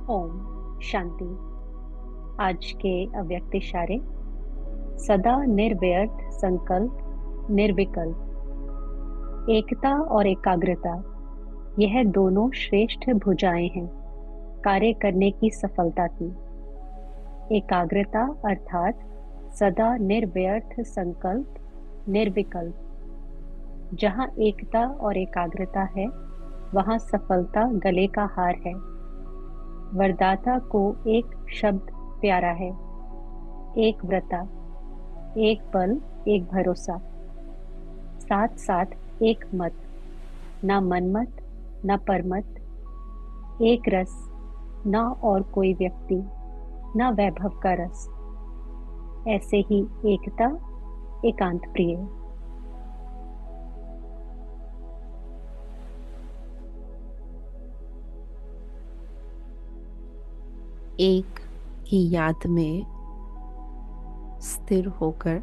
ओम शांति। आज के अव्यक्त इशारे। सदा निर्व्यर्थ संकल्प, निर्विकल्प। एकता और एकाग्रता, यह दोनों श्रेष्ठ भुजाएं हैं कार्य करने की सफलता की। एकाग्रता अर्थात सदा निर्व्यर्थ संकल्प, निर्विकल्प। जहाँ एकता और एकाग्रता है, वहाँ सफलता गले का हार है। वरदाता को एक शब्द प्यारा है, एक व्रता, एक बल, एक भरोसा। साथ साथ एक मत, ना मनमत ना परमत। एक रस, ना और कोई व्यक्ति, ना वैभव का रस। ऐसे ही एकता, एकांत प्रिय। एक ही याद में स्थिर होकर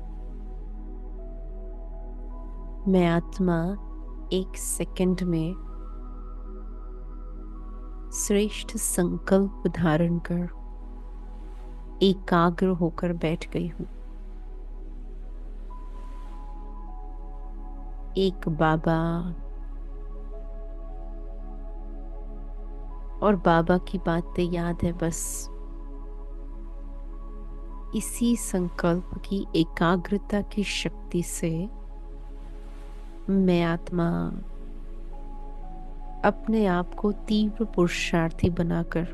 मैं आत्मा एक सेकंड में श्रेष्ठ संकल्प धारण कर एकाग्र होकर बैठ गई हूँ। एक बाबा और बाबा की बातें याद है बस। इसी संकल्प की एकाग्रता की शक्ति से मैं आत्मा अपने आप को तीव्र पुरुषार्थी बनाकर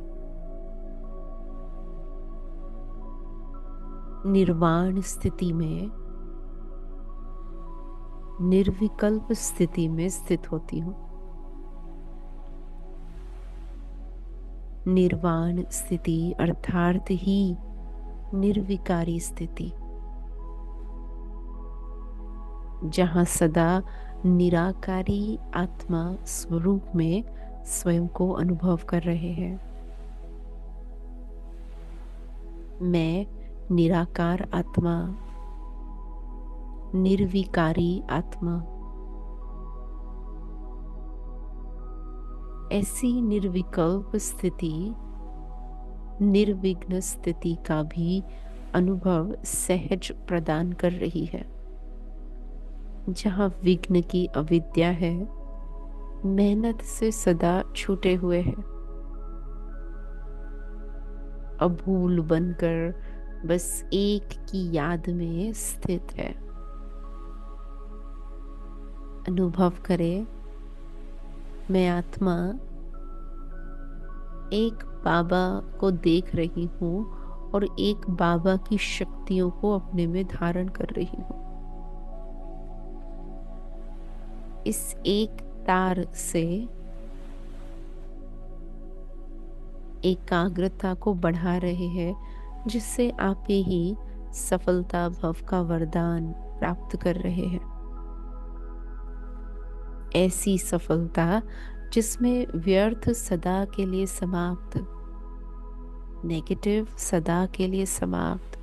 निर्वाण स्थिति में, निर्विकल्प स्थिति में स्थित होती हूँ। निर्वाण स्थिति अर्थात ही निर्विकारी स्थिति, जहाँ सदा निराकारी आत्मा स्वरूप में स्वयं को अनुभव कर रहे हैं। मैं निराकार आत्मा, निर्विकारी आत्मा। ऐसी निर्विकल्प स्थिति, निर्विघ्न स्थिति का भी अनुभव सहज प्रदान कर रही है। जहाँ विघ्न की अविद्या है, मेहनत से सदा छूटे हुए हैं, अभूल बनकर बस एक की याद में स्थित है। अनुभव करे, मैं आत्मा एक बाबा को देख रही हूँ और एक बाबा की शक्तियों को अपने में धारण कर रही हूँ। इस एक तार से एकाग्रता को बढ़ा रहे हैं, जिससे आप ही सफलता भव का वरदान प्राप्त कर रहे हैं। ऐसी सफलता जिसमें व्यर्थ सदा के लिए समाप्त, नेगेटिव सदा के लिए समाप्त,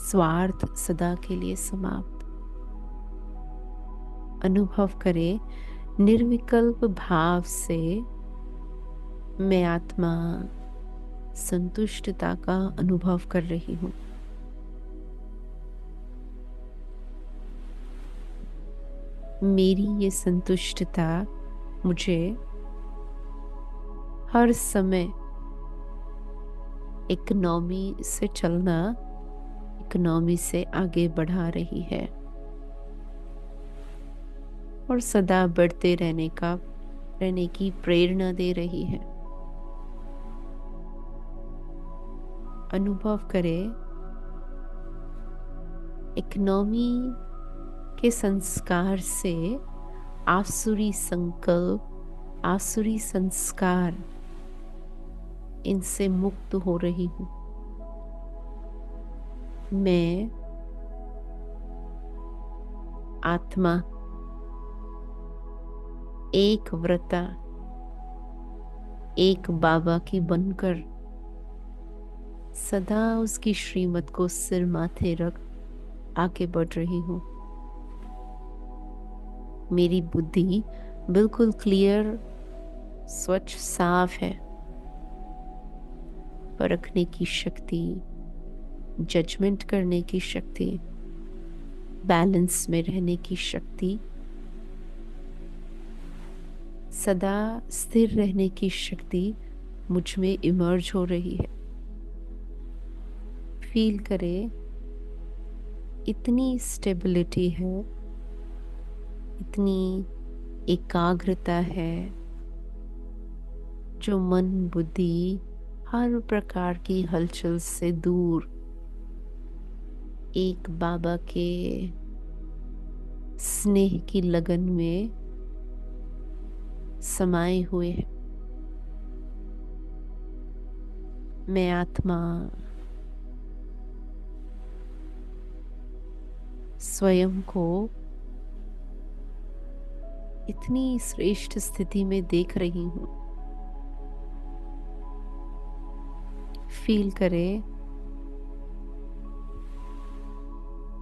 स्वार्थ सदा के लिए समाप्त। अनुभव करें, निर्विकल्प भाव से मैं आत्मा संतुष्टता का अनुभव कर रही हूँ। मेरी ये संतुष्टता मुझे हर समय इकोनॉमी से चलना, इकोनॉमी से आगे बढ़ा रही है और सदा बढ़ते रहने की प्रेरणा दे रही है। अनुभव करें, इकोनॉमी के संस्कार से आसुरी संकल्प, आसुरी संस्कार, इनसे मुक्त हो रही हूँ। मैं आत्मा एक व्रता, एक बाबा की बनकर सदा उसकी श्रीमत को सिर माथे रख आगे बढ़ रही हूँ। मेरी बुद्धि बिल्कुल क्लियर स्वच्छ साफ है। परखने की शक्ति, जजमेंट करने की शक्ति, बैलेंस में रहने की शक्ति, सदा स्थिर रहने की शक्ति मुझ में इमर्ज हो रही है। फील करें, इतनी स्टेबिलिटी है, इतनी एकाग्रता है, जो मन बुद्धि हर प्रकार की हलचल से दूर एक बाबा के स्नेह की लगन में समाये हुए है। मैं आत्मा स्वयं को इतनी श्रेष्ठ स्थिति में देख रही हूँ। फील करें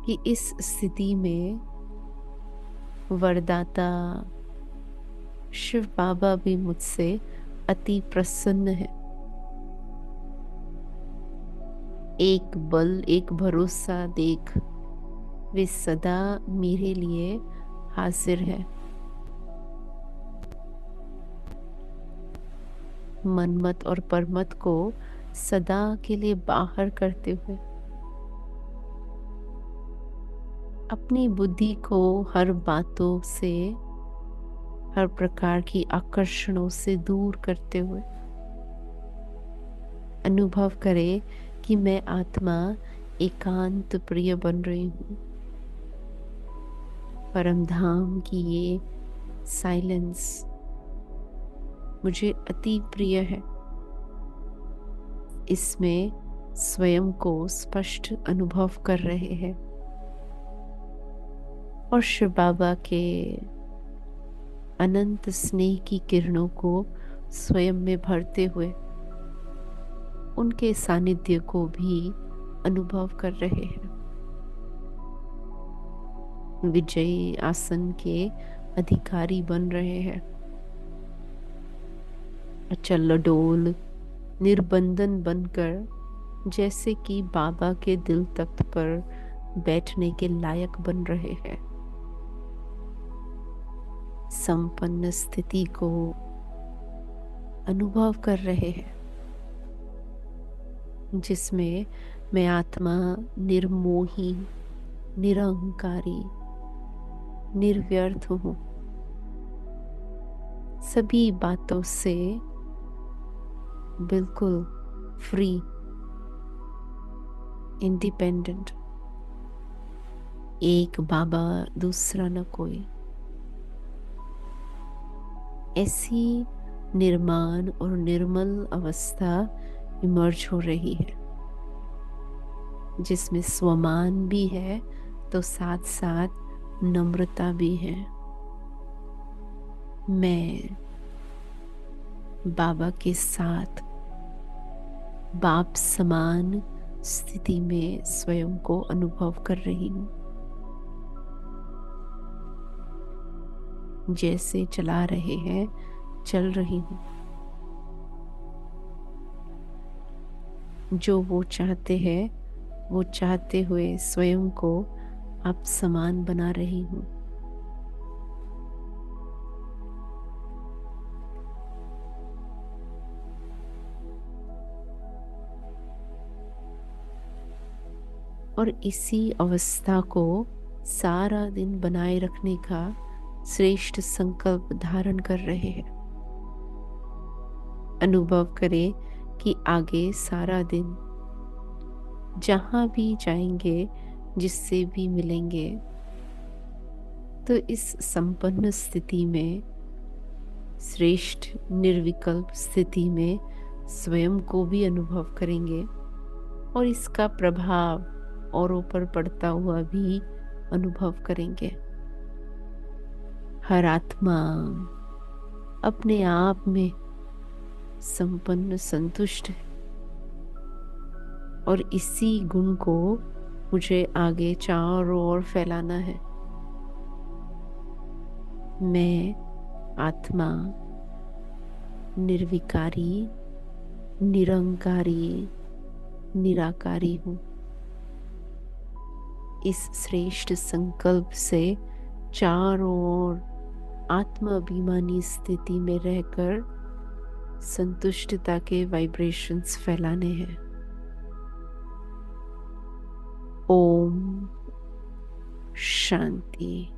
कि इस स्थिति में वरदाता शिव बाबा भी मुझसे अति प्रसन्न है। एक बल, एक भरोसा देख वे सदा मेरे लिए हाजिर है। मनमत और परमत को सदा के लिए बाहर करते हुए अपनी बुद्धि को हर बातों से, हर प्रकार की आकर्षणों से दूर करते हुए अनुभव करे कि मैं आत्मा एकांत प्रिय बन रही हूँ। परम धाम की ये साइलेंस मुझे अति प्रिय है। इसमें स्वयं को स्पष्ट अनुभव कर रहे हैं और शिव बाबा के अनंत स्नेह की किरणों को स्वयं में भरते हुए उनके सानिध्य को भी अनुभव कर रहे हैं। विजयी आसन के अधिकारी बन रहे हैं। अचल अडोल निर्बंधन बनकर जैसे कि बाबा के दिल तख्त पर बैठने के लायक बन रहे हैं। संपन्न स्थिति को अनुभव कर रहे हैं जिसमें मैं आत्मा निर्मोही, निरहंकारी, निर्व्यर्थ हूँ। सभी बातों से बिल्कुल फ्री, इंडिपेंडेंट। एक बाबा दूसरा न कोई। ऐसी निर्माण और निर्मल अवस्था इमर्ज हो रही है जिसमें स्वमान भी है तो साथ साथ नम्रता भी है। मैं बाबा के साथ बाप समान स्थिति में स्वयं को अनुभव कर रही हूँ। जैसे चला रहे हैं चल रही हूँ। जो वो चाहते हैं वो चाहते हुए स्वयं को आप समान बना रही हूँ। और इसी अवस्था को सारा दिन बनाए रखने का श्रेष्ठ संकल्प धारण कर रहे हैं। अनुभव करें कि आगे सारा दिन जहां भी जाएंगे, जिससे भी मिलेंगे, तो इस संपन्न स्थिति में, श्रेष्ठ निर्विकल्प स्थिति में स्वयं को भी अनुभव करेंगे और इसका प्रभाव औरों पर पड़ता हुआ भी अनुभव करेंगे। हर आत्मा अपने आप में संपन्न संतुष्ट है और इसी गुण को मुझे आगे चारों ओर फैलाना है। मैं आत्मा निर्विकारी, निरंकारी, निराकारी हूँ। इस श्रेष्ठ संकल्प से चारों ओर आत्माभिमानी स्थिति में रहकर संतुष्टता के वाइब्रेशंस फैलाने हैं। ओम शांति।